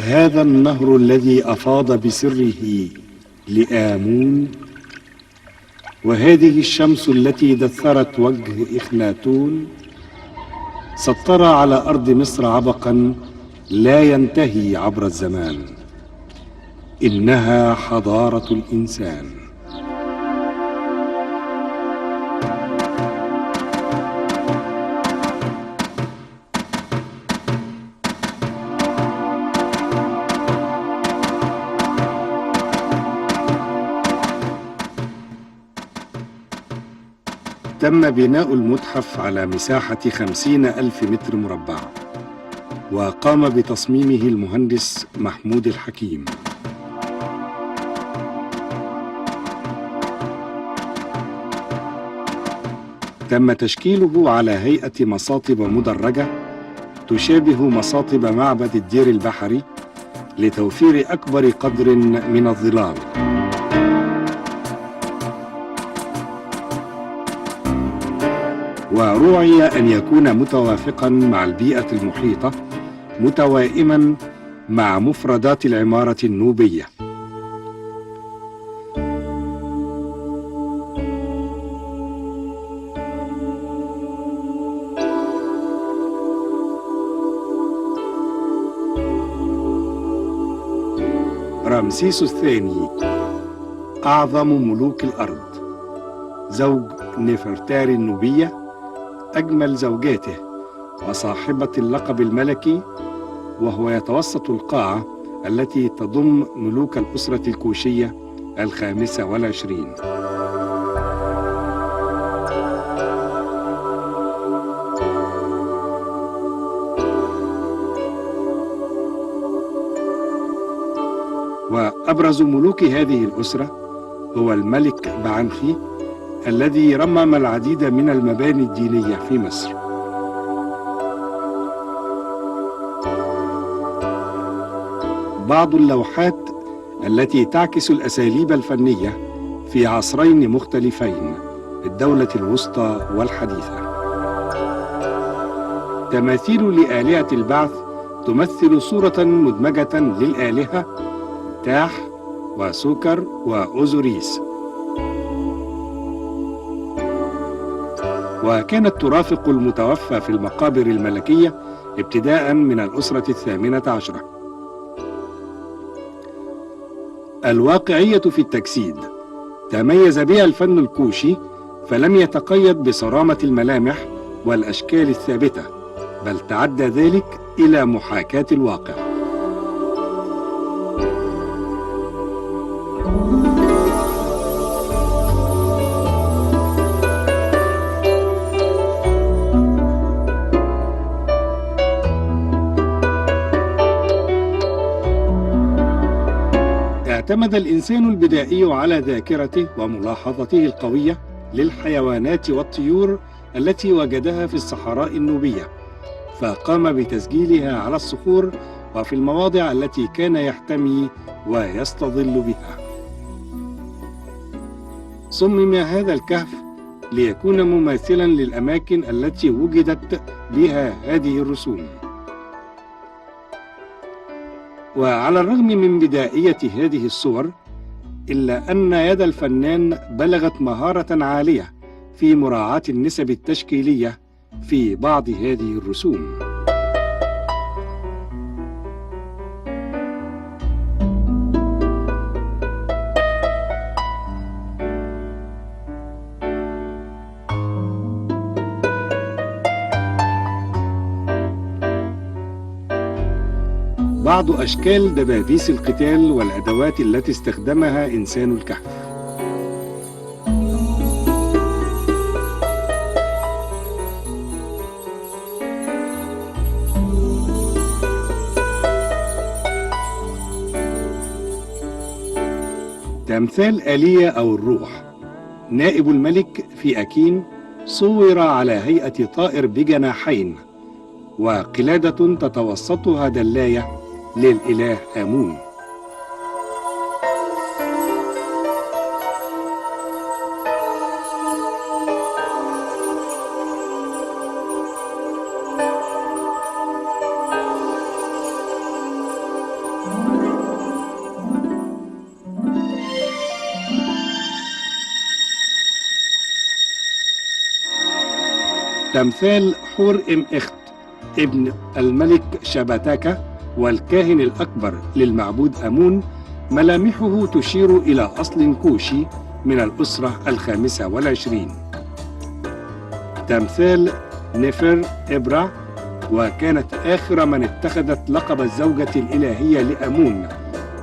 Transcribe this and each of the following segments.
هذا النهر الذي أفاض بسره لآمون، وهذه الشمس التي دثرت وجه إخناتون، سطر على أرض مصر عبقا لا ينتهي عبر الزمان. إنها حضارة الإنسان. تم بناء المتحف على مساحة 50,000 متر مربع، وقام بتصميمه المهندس محمود الحكيم. تم تشكيله على هيئة مصاطب مدرجة تشابه مصاطب معبد الدير البحري لتوفير أكبر قدر من الظلال. وروعي أن يكون متوافقا مع البيئة المحيطة، متوائما مع مفردات العمارة النوبية. رمسيس الثاني أعظم ملوك الأرض، زوج نفرتاري النوبية، أجمل زوجاته وصاحبة اللقب الملكي، وهو يتوسط القاعة التي تضم ملوك الأسرة الكوشية 25. وأبرز ملوك هذه الأسرة هو الملك بعنخي الذي رمم العديد من المباني الدينية في مصر. بعض اللوحات التي تعكس الأساليب الفنية في عصرين مختلفين، الدولة الوسطى والحديثة. تماثيل لآلهة البعث تمثل صورة مدمجة للآلهة تاح وسوكر وأوزوريس، وكانت ترافق المتوفى في المقابر الملكية ابتداء من الأسرة 18. الواقعية في التجسيد تميز بها الفن الكوشي، فلم يتقيد بصرامة الملامح والأشكال الثابتة، بل تعدى ذلك إلى محاكاة الواقع. اعتمد الإنسان البدائي على ذاكرته وملاحظته القوية للحيوانات والطيور التي وجدها في الصحراء النوبية، فقام بتسجيلها على الصخور وفي المواضع التي كان يحتمي ويستظل بها. صمم هذا الكهف ليكون مماثلا للأماكن التي وجدت بها هذه الرسوم. وعلى الرغم من بدائية هذه الصور، إلا أن يد الفنان بلغت مهارة عالية في مراعاة النسب التشكيلية في بعض هذه الرسوم. بعض أشكال دبابيس القتال والأدوات التي استخدمها إنسان الكهف. تمثال آلية أو الروح، نائب الملك في أكين، صور على هيئة طائر بجناحين، وقلادة تتوسطها دلاية للإله آمون. تمثال حور إم إخت ابن الملك شبتاكا والكاهن الأكبر للمعبود آمون، ملامحه تشير إلى أصل كوشي من الأسرة 25. تمثال نفر إبرا، وكانت آخر من اتخذت لقب الزوجة الإلهية لآمون،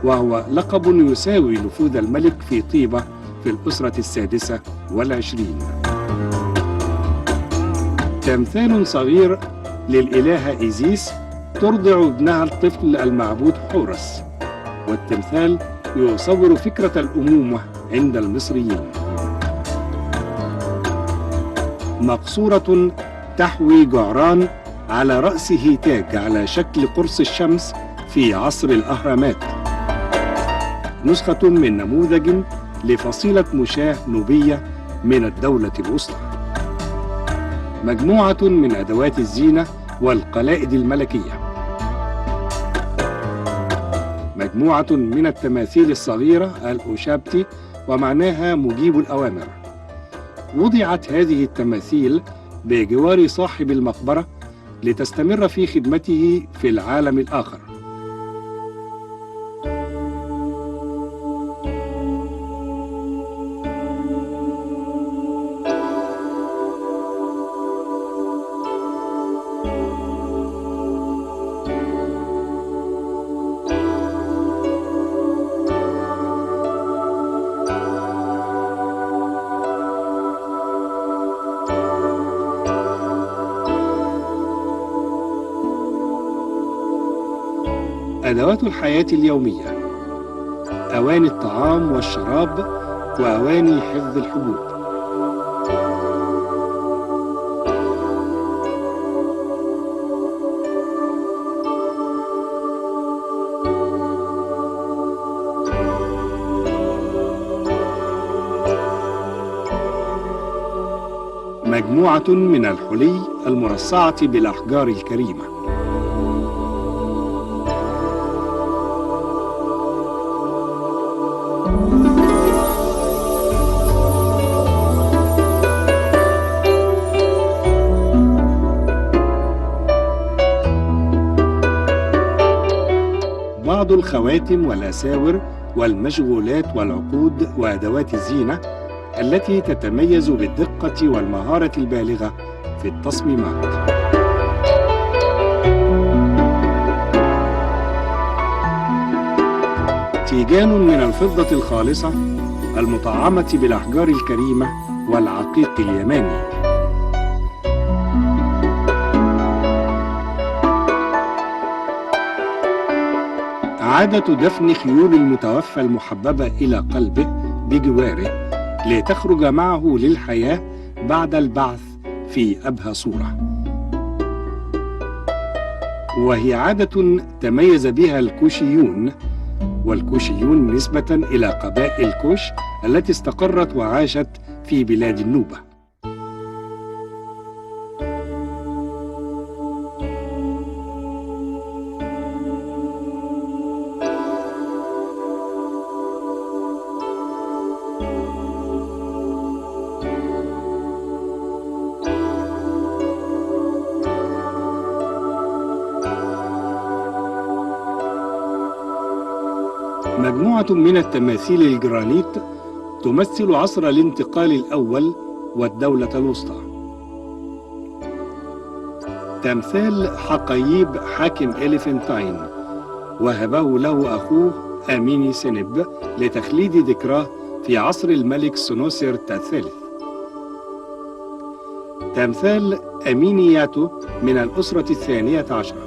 وهو لقب يساوي نفوذ الملك في طيبة في الأسرة 26. تمثال صغير للإلهة إيزيس ترضع ابنها الطفل المعبود حورس، والتمثال يصور فكرة الأمومة عند المصريين. مقصورة تحوي جعران على رأسه تاج على شكل قرص الشمس في عصر الأهرامات، نسخة من نموذج لفصيلة مشاة نوبية من الدولة الوسطى. مجموعة من أدوات الزينة والقلائد الملكية. مجموعة من التماثيل الصغيرة الأوشابتي، ومعناها مجيب الأوامر. وضعت هذه التماثيل بجوار صاحب المقبرة لتستمر في خدمته في العالم الآخر. أدوات الحياة اليومية: أواني الطعام والشراب، وأواني حفظ الحبوب. مجموعة من الحلي المرصعة بالأحجار الكريمة. بعض الخواتم والأساور والمشغولات والعقود وأدوات الزينة التي تتميز بالدقة والمهارة البالغة في التصميمات. تيجان من الفضة الخالصة المطعمة بالأحجار الكريمة والعقيق اليماني. عادة دفن خيول المتوفى المحببة إلى قلبه بجواره لتخرج معه للحياة بعد البعث في أبهى صورة، وهي عادة تميز بها الكوشيون، والكوشيون نسبة إلى قبائل كوش التي استقرت وعاشت في بلاد النوبة. مجموعة من التماثيل الجرانيت تمثل عصر الانتقال الأول والدولة الوسطى. تمثال حقيب حاكم إليفنتاين وهبه له أخوه آميني سينب لتخليد ذكراه في عصر الملك سنوسر الثالث. تمثال أمينياتو من الأسرة 12.